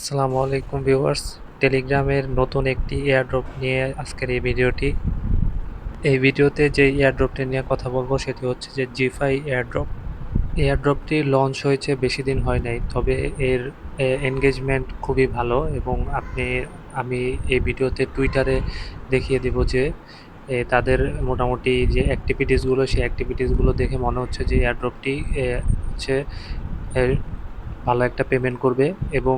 আসসালামু আলাইকুম ভিউয়ার্স। টেলিগ্রামের নতুন একটি এয়ারড্রপ নিয়ে আজকের এই ভিডিওটি। এই ভিডিওতে যে এয়ারড্রপটি নিয়ে কথা বলবো সেটি হচ্ছে যে জিফাই এয়ারড্রপ। এয়ারড্রপটি লঞ্চ হয়েছে বেশি দিন হয় নাই, তবে এর এনগেজমেন্ট খুবই ভালো এবং আমি এই ভিডিওতে টুইটারে দেখিয়ে দেব যে তাদের মোটামুটি যে অ্যাক্টিভিটিসগুলো সেই অ্যাক্টিভিটিসগুলো দেখে মনে হচ্ছে যে এয়ারড্রপটি হচ্ছে এ ভালো একটা পেমেন্ট করবে এবং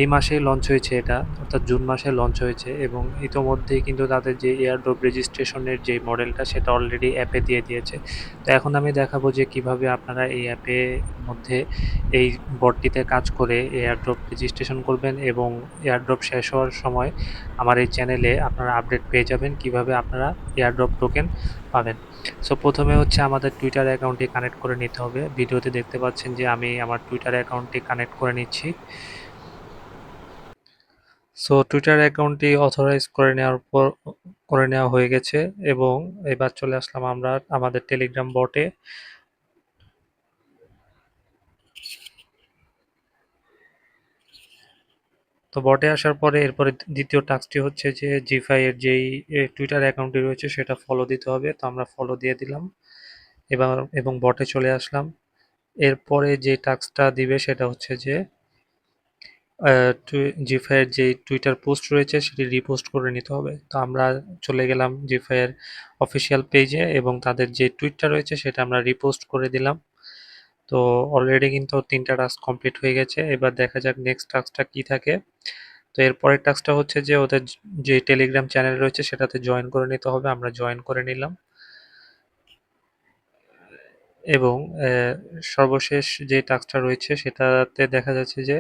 এই মাসেই লঞ্চ হয়েছে এটা, অর্থাৎ জুন মাসে লঞ্চ হয়েছে এবং ইতোমধ্যেই কিন্তু তাদের যে এয়ারড্রপ রেজিস্ট্রেশনের যে মডেলটা সেটা অলরেডি অ্যাপে দিয়ে দিয়েছে। তো এখন আমি দেখাবো যে কিভাবে আপনারা এই অ্যাপে মধ্যে এই বটটিতে কাজ করে এয়ারড্রপ রেজিস্ট্রেশন করবেন এবং এয়ারড্রপ শেষ হওয়ার সময় আমার এই চ্যানেলে আপনারা আপডেট পেয়ে যাবেন কিভাবে আপনারা এয়ারড্রপ টোকেন পাবেন। সো প্রথমে হচ্ছে আমাদের টুইটার অ্যাকাউন্টটি কানেক্ট করে নিতে হবে। ভিডিওতে দেখতে পাচ্ছেন যে আমি আমার টুইটার অ্যাকাউন্টটি কানেক্ট করে নিচ্ছি। সো টুইটার অ্যাকাউন্টটি অথরাইজ করে নেওয়া হয়ে গেছে এবং এবার চলে আসলাম আমরা আমাদের টেলিগ্রাম বটে। তো বটে আসার পরে এরপরে দ্বিতীয় টাস্কটি হচ্ছে যে জিফাই এর যেই টুইটার অ্যাকাউন্টটি রয়েছে সেটা ফলো দিতে হবে। তো আমরা ফলো দিয়ে দিলাম এবার এবং বটে চলে আসলাম। এরপরে যে টাস্কটা দিবে সেটা হচ্ছে যে জিফাইয়ের যে টুইটার পোস্ট রয়েছে সেটি রিপোস্ট করে নিতে হবে। তো আমরা চলে গেলাম জিফাইয়ের অফিসিয়াল পেজে এবং তাদের যে টুইটটা রয়েছে সেটা আমরা রিপোস্ট করে দিলাম। তো অলরেডি কিন্তু ৩টা টাস্ক কমপ্লিট হয়ে গেছে। এবার দেখা যাক নেক্সট টাস্কটা কি থাকে। তো এর পরের টাস্কটা হচ্ছে যে ওদের যে টেলিগ্রাম চ্যানেল রয়েছে সেটাতে জয়েন করে নিতে হবে। আমরা জয়েন করে নিলাম এবং সর্বশেষ যে টাস্কটা রয়েছে সেটাতে দেখা যাচ্ছে যে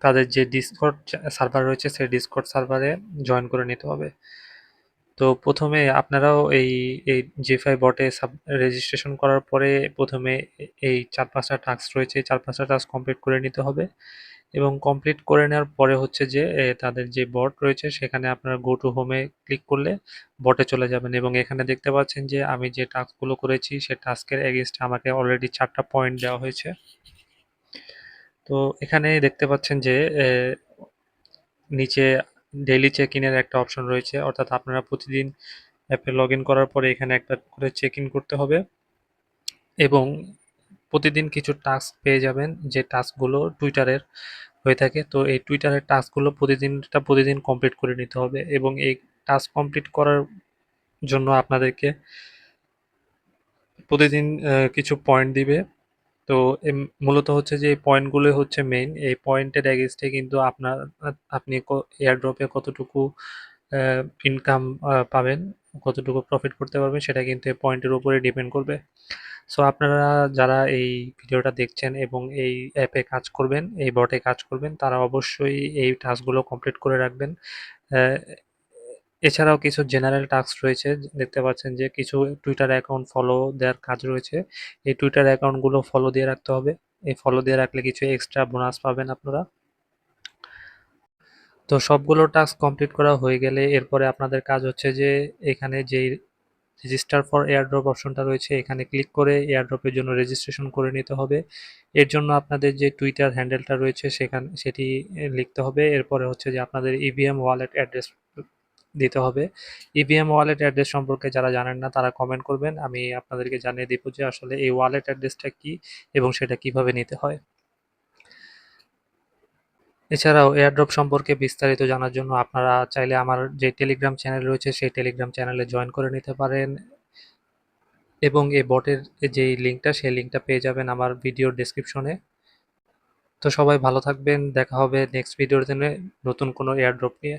তাদের যে ডিসকর্ড সার্ভার রয়েছে সেই ডিসকর্ড সার্ভারে জয়েন করে নিতে হবে। তো প্রথমে আপনারাও এই জি5 বটে রেজিস্ট্রেশন করার পরে প্রথমে এই ৪-৫টা টাস্ক রয়েছে, এই ৪-৫টা টাস্ক কমপ্লিট করে নিতে হবে এবং কমপ্লিট করে নেওয়ার পরে হচ্ছে যে তাদের যে বট রয়েছে সেখানে আপনারা গো টু হোমে ক্লিক করলে বটে চলে যাবেন এবং এখানে দেখতে পাচ্ছেন যে আমি যে টাস্কগুলো করেছি সে টাস্কের এগেইনস্টে আমাকে অলরেডি 4টা পয়েন্ট দেওয়া হয়েছে। তো এখানে দেখতে পাচ্ছেন যে নিচে ডেইলি চেক ইনের একটা অপশন রয়েছে, অর্থাৎ আপনারা প্রতিদিন অ্যাপে লগ ইন করার পরে এখানে একটা করে চেক ইন করতে হবে এবং প্রতিদিন কিছু টাস্ক পেয়ে যাবেন যে টাস্কগুলো টুইটারের হয়ে থাকে। তো এই টুইটারের টাস্কগুলো প্রতিদিন কমপ্লিট করে নিতে হবে এবং এই টাস্ক কমপ্লিট করার জন্য আপনাদেরকে প্রতিদিন কিছু পয়েন্ট দিবে। তো মূলত হচ্ছে যে এই পয়েন্টগুলো হচ্ছে মেইন। এই পয়েন্টের এগেইনস্টে কিন্তু আপনি এয়ারড্রপে কতটুকু ইনকাম পাবেন, কতটুকু প্রফিট করতে পারবেন সেটা কিন্তু এই পয়েন্টের উপরে ডিপেন্ড করবে। সো আপনারা যারা এই ভিডিওটা দেখছেন এবং এই অ্যাপে কাজ করবেন, এই বটে কাজ করবেন, তারা অবশ্যই এই টাস্কগুলো কমপ্লিট করে রাখবেন। আহ, এছাড়াও কিছু জেনারেল টাস্ক রয়েছে, দেখতে পাচ্ছেন যে কিছু টুইটার অ্যাকাউন্ট ফলো দেওয়ার কাজ রয়েছে। এই টুইটার অ্যাকাউন্টগুলো ফলো দিয়ে রাখতে হবে। এই ফলো দিয়ে রাখলে কিছু এক্সট্রা বোনাস পাবেন আপনারা। তো সবগুলো টাস্ক কমপ্লিট করা হয়ে গেলে এরপরে আপনাদের কাজ হচ্ছে যে এখানে যেই রেজিস্টার ফর এয়ারড্রপ অপশনটা রয়েছে এখানে ক্লিক করে এয়ারড্রপের জন্য রেজিস্ট্রেশন করে নিতে হবে। এর জন্য আপনাদের যে টুইটার হ্যান্ডেলটা রয়েছে সেটি লিখতে হবে। এরপরে হচ্ছে যে আপনাদের ইভিএম ওয়ালেট অ্যাড্রেস দিতে হবে। ইভিএম ওয়ালেট অ্যাড্রেস সম্পর্কে যারা জানেন না তারা কমেন্ট করবেন, আমি আপনাদেরকে জানিয়ে দিব যে আসলে এই ওয়ালেট অ্যাড্রেসটা কি এবং সেটা কিভাবে নিতে হয়। এছাড়াও এয়ারড্রপ সম্পর্কে বিস্তারিত জানার জন্য আপনারা চাইলে আমার যে টেলিগ্রাম চ্যানেল রয়েছে সেই টেলিগ্রাম চ্যানেলে জয়েন করে নিতে পারেন এবং এই বটের যেই লিঙ্কটা সেই লিঙ্কটা পেয়ে যাবেন আমার ভিডিওর ডেসক্রিপশনে। তো সবাই ভালো থাকবেন, দেখা হবে নেক্সট ভিডিওর জন্য নতুন কোনো এয়ারড্রপ নিয়ে।